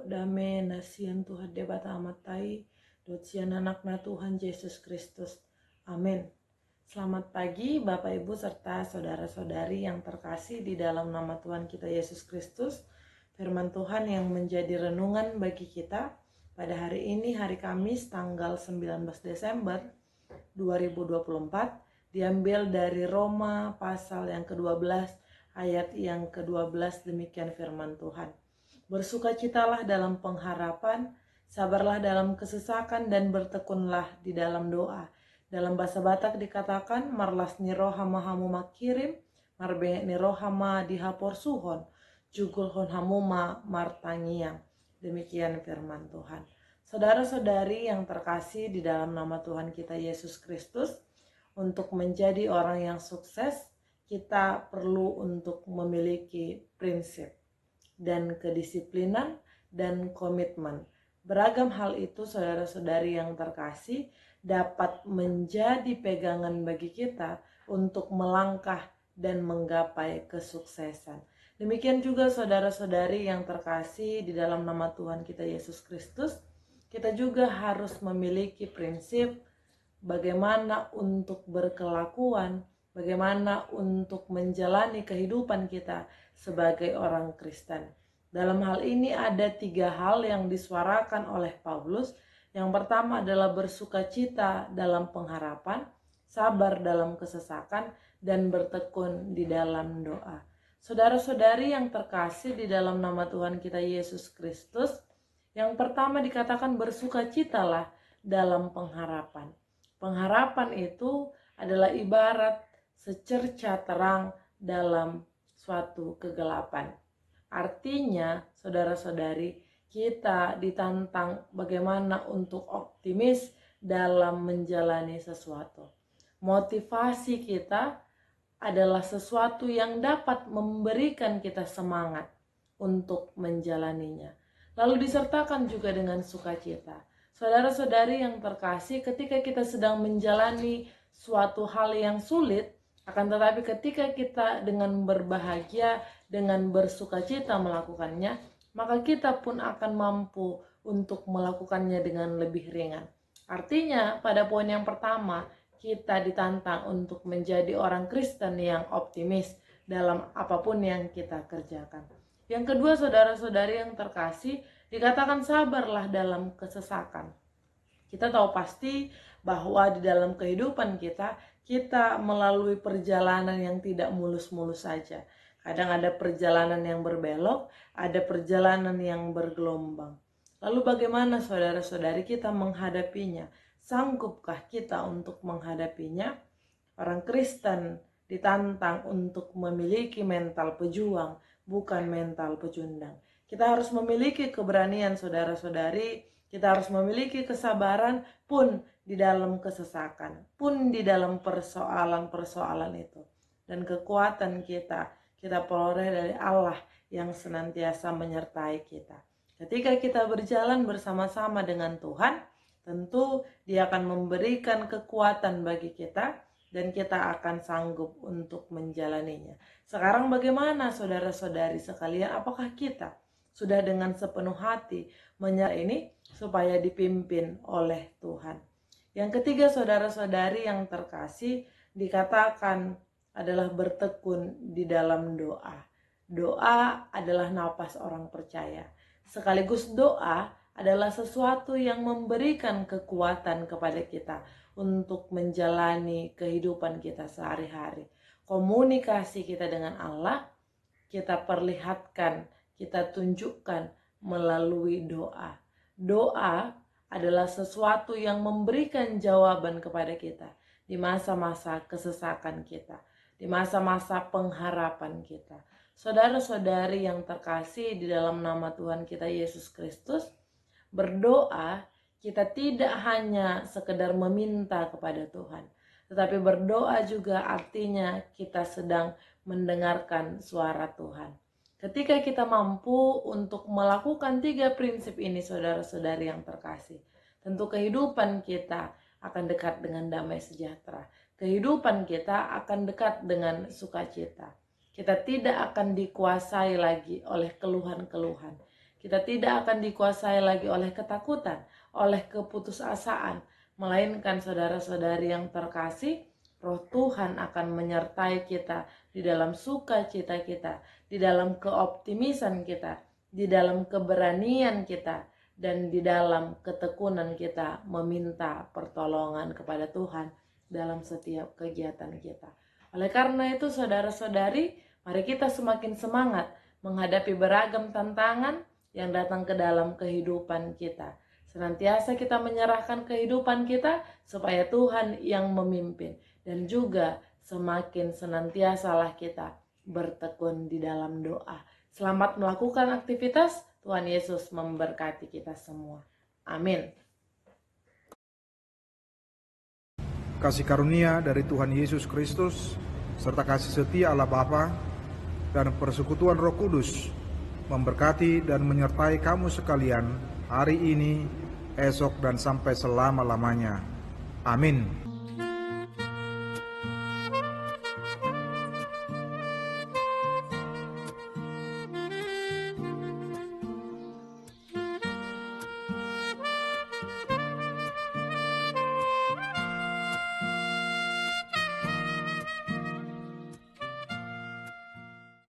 dame nasian Tuhan debata amatai dot sian anakna Tuhan Yesus Kristus. Amin. Selamat pagi Bapak Ibu serta saudara-saudari yang terkasih di dalam nama Tuhan kita Yesus Kristus. Firman Tuhan yang menjadi renungan bagi kita pada hari ini, hari Kamis tanggal 19 Desember 2024, diambil dari Roma pasal yang ke-12 ayat yang ke-12. Demikian firman Tuhan. Bersukacitalah dalam pengharapan, sabarlah dalam kesesakan, dan bertekunlah di dalam doa. Dalam bahasa Batak dikatakan, marlas ni rohama hamu makirim, marbengek ni rohama dihapor suhon, jugul hon hamuma martangiang. Demikian firman Tuhan. Saudara-saudari yang terkasih di dalam nama Tuhan kita Yesus Kristus, untuk menjadi orang yang sukses, kita perlu untuk memiliki prinsip dan kedisiplinan dan komitmen. Beragam hal itu, saudara-saudari yang terkasih, dapat menjadi pegangan bagi kita untuk melangkah dan menggapai kesuksesan. Demikian juga saudara-saudari yang terkasih di dalam nama Tuhan kita Yesus Kristus, kita juga harus memiliki prinsip bagaimana untuk berkelakuan, bagaimana untuk menjalani kehidupan kita sebagai orang Kristen. Dalam hal ini ada 3 hal yang disuarakan oleh Paulus. Yang pertama adalah bersukacita dalam pengharapan, sabar dalam kesesakan, dan bertekun di dalam doa. Saudara-saudari yang terkasih di dalam nama Tuhan kita Yesus Kristus, yang pertama dikatakan bersukacitalah dalam pengharapan. Pengharapan itu adalah ibarat secerca terang dalam suatu kegelapan. Artinya, saudara-saudari, kita ditantang bagaimana untuk optimis dalam menjalani sesuatu. Motivasi kita adalah sesuatu yang dapat memberikan kita semangat untuk menjalaninya. Lalu disertakan juga dengan sukacita. Saudara-saudari yang terkasih, ketika kita sedang menjalani suatu hal yang sulit, akan tetapi ketika kita dengan berbahagia, dengan bersukacita melakukannya, maka kita pun akan mampu untuk melakukannya dengan lebih ringan. Artinya, pada poin yang pertama, kita ditantang untuk menjadi orang Kristen yang optimis dalam apapun yang kita kerjakan. Yang kedua, saudara-saudari yang terkasih, dikatakan sabarlah dalam kesesakan. Kita tahu pasti bahwa di dalam kehidupan kita melalui perjalanan yang tidak mulus-mulus saja. Kadang ada perjalanan yang berbelok, ada perjalanan yang bergelombang. Lalu bagaimana saudara-saudari kita menghadapinya? Sanggupkah kita untuk menghadapinya? Orang Kristen ditantang untuk memiliki mental pejuang, bukan mental pecundang. Kita harus memiliki keberanian, saudara-saudari. Kita harus memiliki kesabaran pun di dalam kesesakan, pun di dalam persoalan-persoalan itu. Dan kekuatan kita peroleh dari Allah yang senantiasa menyertai kita. Ketika kita berjalan bersama-sama dengan Tuhan, tentu Dia akan memberikan kekuatan bagi kita dan kita akan sanggup untuk menjalaninya. Sekarang bagaimana saudara-saudari sekalian? Apakah kita sudah dengan sepenuh hati menyerah ini supaya dipimpin oleh Tuhan? Yang ketiga, saudara-saudari yang terkasih, dikatakan adalah bertekun di dalam doa. Doa adalah napas orang percaya. Sekaligus doa adalah sesuatu yang memberikan kekuatan kepada kita untuk menjalani kehidupan kita sehari-hari. Komunikasi kita dengan Allah kita perlihatkan, kita tunjukkan melalui doa. Doa adalah sesuatu yang memberikan jawaban kepada kita di masa-masa kesesakan kita, di masa-masa pengharapan kita. Saudara-saudari yang terkasih di dalam nama Tuhan kita Yesus Kristus, berdoa kita tidak hanya sekedar meminta kepada Tuhan, tetapi berdoa juga artinya kita sedang mendengarkan suara Tuhan. Ketika kita mampu untuk melakukan 3 prinsip ini, saudara-saudari yang terkasih, tentu kehidupan kita akan dekat dengan damai sejahtera. Kehidupan kita akan dekat dengan sukacita. Kita tidak akan dikuasai lagi oleh keluhan-keluhan. Kita tidak akan dikuasai lagi oleh ketakutan, oleh keputusasaan, melainkan saudara-saudari yang terkasih, Roh Tuhan akan menyertai kita di dalam sukacita kita, di dalam keoptimisan kita, di dalam keberanian kita, dan di dalam ketekunan kita meminta pertolongan kepada Tuhan dalam setiap kegiatan kita. Oleh karena itu saudara-saudari, mari kita semakin semangat menghadapi beragam tantangan yang datang ke dalam kehidupan kita. Senantiasa kita menyerahkan kehidupan kita supaya Tuhan yang memimpin. Dan juga semakin senantiasalah kita bertekun di dalam doa. Selamat melakukan aktivitas. Tuhan Yesus memberkati kita semua. Amin. Kasih karunia dari Tuhan Yesus Kristus, serta kasih setia Allah Bapa, dan persekutuan Roh Kudus, memberkati dan menyertai kamu sekalian hari ini, esok, dan sampai selama-lamanya. Amin.